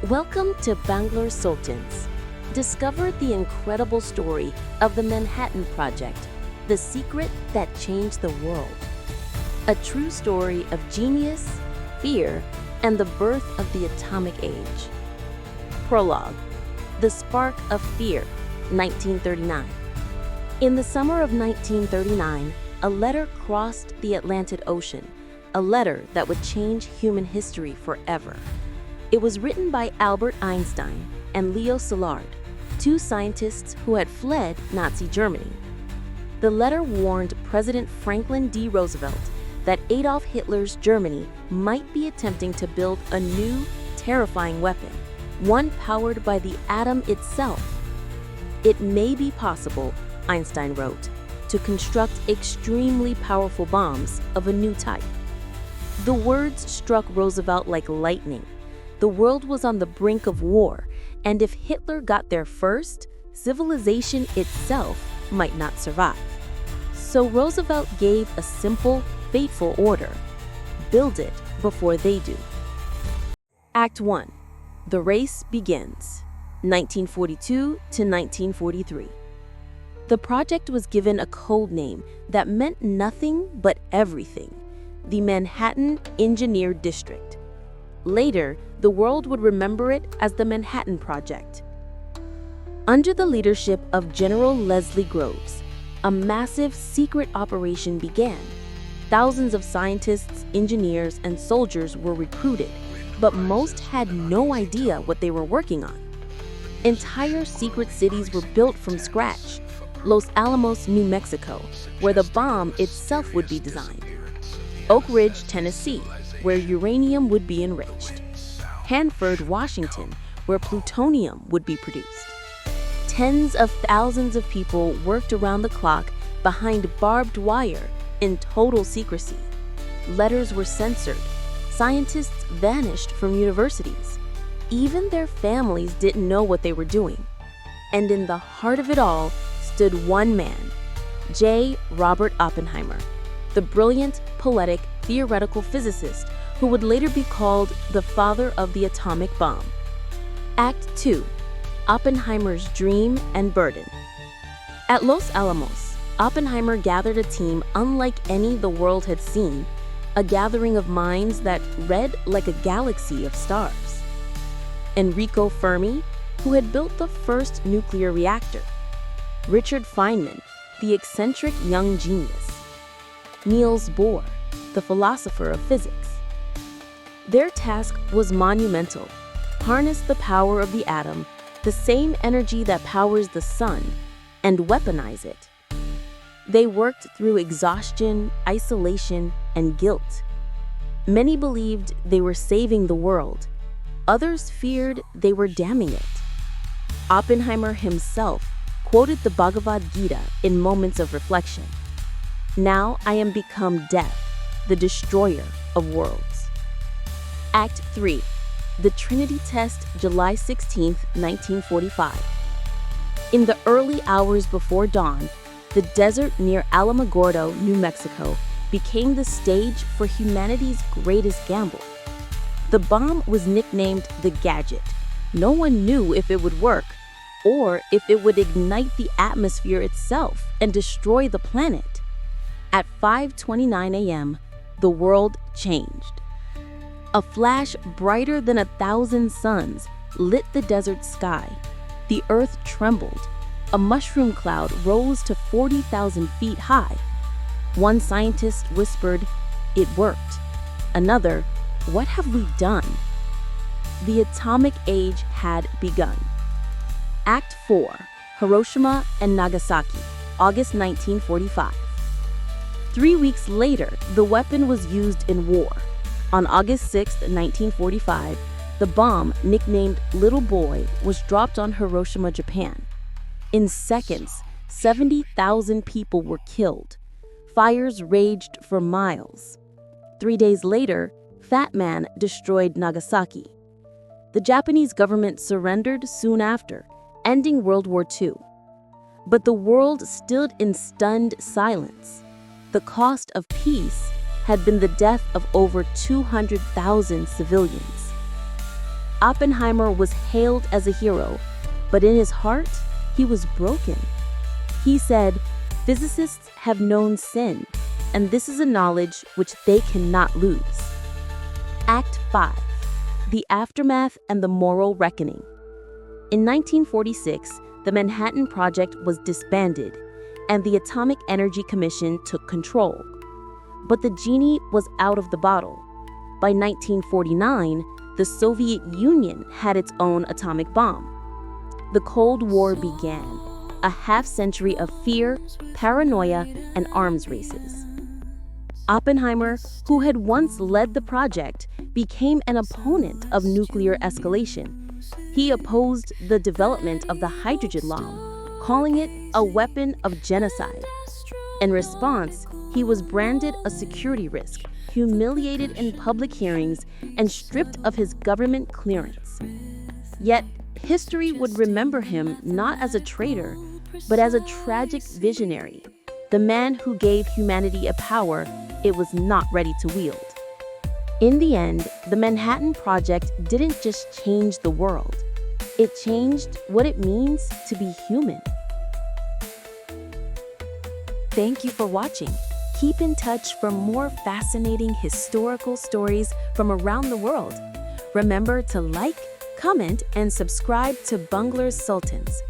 Welcome to Banglar Sultans. Discover the incredible story of the Manhattan Project, the secret that changed the world. A true story of genius, fear, and the birth of the atomic age. Prologue: The Spark of Fear, 1939. In the summer of 1939, a letter crossed the Atlantic Ocean, a letter that would change human history forever. It was written by Albert Einstein and Leo Szilard, two scientists who had fled Nazi Germany. The letter warned President Franklin D. Roosevelt that Adolf Hitler's Germany might be attempting to build a new, terrifying weapon, one powered by the atom itself. It may be possible, Einstein wrote, to construct extremely powerful bombs of a new type. The words struck Roosevelt like lightning. The world was on the brink of war, and if Hitler got there first, civilization itself might not survive. So Roosevelt gave a simple, fateful order: build it before they do. Act 1. The race begins, 1942 to 1943. The project was given a code name that meant nothing but everything: the Manhattan Engineered District. Later, the world would remember it as the Manhattan Project. Under the leadership of General Leslie Groves, a massive secret operation began. Thousands of scientists, engineers, and soldiers were recruited, but most had no idea what they were working on. Entire secret cities were built from scratch. Los Alamos, New Mexico, where the bomb itself would be designed. Oak Ridge, Tennessee, where uranium would be enriched. Hanford, Washington, where plutonium would be produced. Tens of thousands of people worked around the clock behind barbed wire in total secrecy. Letters were censored. Scientists vanished from universities. Even their families didn't know what they were doing. And in the heart of it all stood one man, J. Robert Oppenheimer, the brilliant, poetic, theoretical physicist who would later be called the father of the atomic bomb. Act 2. Oppenheimer's Dream and Burden. At Los Alamos, Oppenheimer gathered a team unlike any the world had seen, a gathering of minds that read like a galaxy of stars. Enrico Fermi, who had built the first nuclear reactor. Richard Feynman, the eccentric young genius. Niels Bohr, the philosopher of physics. Their task was monumental: harness the power of the atom, the same energy that powers the sun, and weaponize it. They worked through exhaustion, isolation, and guilt. Many believed they were saving the world. Others feared they were damning it. Oppenheimer himself quoted the Bhagavad Gita in moments of reflection. "Now I am become death, the destroyer of worlds." Act 3. The Trinity Test, July 16, 1945. In the early hours before dawn, the desert near Alamogordo, New Mexico, became the stage for humanity's greatest gamble. The bomb was nicknamed the Gadget. No one knew if it would work, or if it would ignite the atmosphere itself and destroy the planet. At 5:29 a.m., the world changed. A flash brighter than 1,000 suns lit the desert sky. The earth trembled. A mushroom cloud rose to 40,000 feet high. One scientist whispered, "It worked." Another, "What have we done?" The atomic age had begun. Act 4. Hiroshima and Nagasaki, August 1945. 3 weeks later, the weapon was used in war. On August 6, 1945, the bomb, nicknamed Little Boy, was dropped on Hiroshima, Japan. In seconds, 70,000 people were killed. Fires raged for miles. 3 days later, Fat Man destroyed Nagasaki. The Japanese government surrendered soon after, ending World War II. But the world stood in stunned silence. The cost of peace had been the death of over 200,000 civilians. Oppenheimer was hailed as a hero, but in his heart, he was broken. He said, "Physicists have known sin, and this is a knowledge which they cannot lose." Act 5. The Aftermath and the Moral Reckoning. In 1946, the Manhattan Project was disbanded, and the Atomic Energy Commission took control. But the genie was out of the bottle. By 1949, the Soviet Union had its own atomic bomb. The Cold War began, a half-century of fear, paranoia, and arms races. Oppenheimer, who had once led the project, became an opponent of nuclear escalation. He opposed the development of the hydrogen bomb, calling it a weapon of genocide. In response, he was branded a security risk, humiliated in public hearings, and stripped of his government clearance. Yet, history would remember him not as a traitor, but as a tragic visionary, the man who gave humanity a power it was not ready to wield. In the end, the Manhattan Project didn't just change the world. It changed what it means to be human. Thank you for watching. Keep in touch for more fascinating historical stories from around the world. Remember to like, comment, and subscribe to Banglar Sultans.